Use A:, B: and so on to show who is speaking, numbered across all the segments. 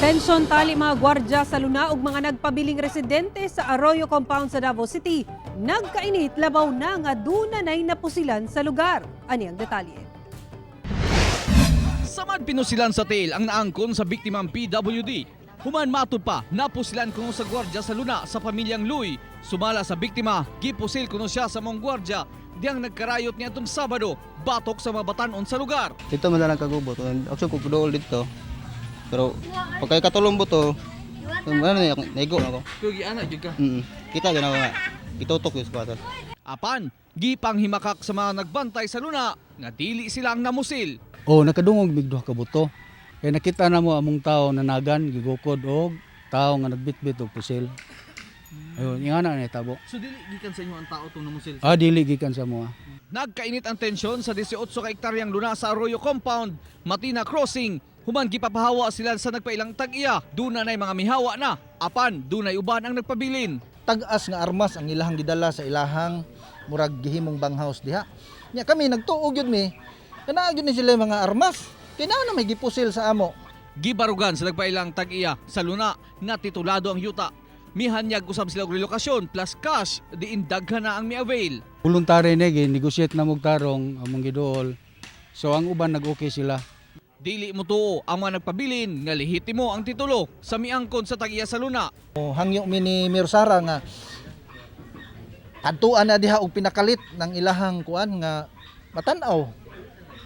A: Tensyon tali mga gwardya sa Luna ug mga nagpabiling residente sa Arroyo Compound sa Davao City. Nagkainit labaw na nga dunay napusilan sa lugar. Ani ang detalye.
B: Samad pinusilan sa tail ang naangkon sa biktimang PWD. Human matud pa, napusilan kuno sa gwardya sa Luna sa pamilyang Luy. Sumala sa biktima, gipusil kuno siya sa mong gwardya diyang nagkarayot niya itong Sabado, batok sa mga batanon sa lugar.
C: Dito man lang kagubot. Actually, kukudool dito. Pero pagka katulong mo to, naigo na ako.
B: Kugi anak juga.
C: Kita ganawa nga. Itutok yung squatter.
B: Apan, gipang himakak sa mga nagbantay sa Luna nga dili silang namusil.
D: Oh, nakadungog bigduha ka buto. Kaya nakita na mo among tao nanagan, gigukod og tao nga nagbitbit og pusil. Ayun, yung anak na itabo.
B: So dili gikan sa inyo ang tao itong namusil?
D: Dili gikan sa mua.
B: Nagkainit ang tensyon sa 18 ka hektaryang Luna sa Arroyo Compound, Matina Crossing. Human gipapahawa sila sa nagpailang tag-iya. Duna na'y mga mihawa na. Apan, dunay uban ang nagpabilin.
E: Tag-as nga armas ang ilahang gidala sa ilahang murag gihimong banghouse diha. Nya kami nagtuog yun mi. Kana gyud ni sila mga armas. Kaya na may gipusil sa amo.
B: Gibarugan sa nagpailang tag-iya sa Luna nga titulado ang yuta. Mihanyag usab sila og relokasyon plus cash diin daghan na ang mi-avail.
D: Voluntary na negotiate na mong tarong among giduol. So ang uban nag-okay sila.
B: Dili mo tuo ang mga nagpabilin nga lehitimo ang titulo sa miangkon sa tag-iya sa Luna.
E: Hangyo mi ni Mirsara nga adtuan na diha og pinakalit ng ilahang kuan nga matanaw.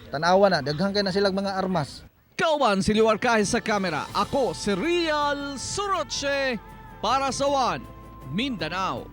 E: Tanawa na daghang kay na silang mga armas.
B: Kauban si Liwar kahit sa kamera. Ako si Real Suroche para sa One Mindanao.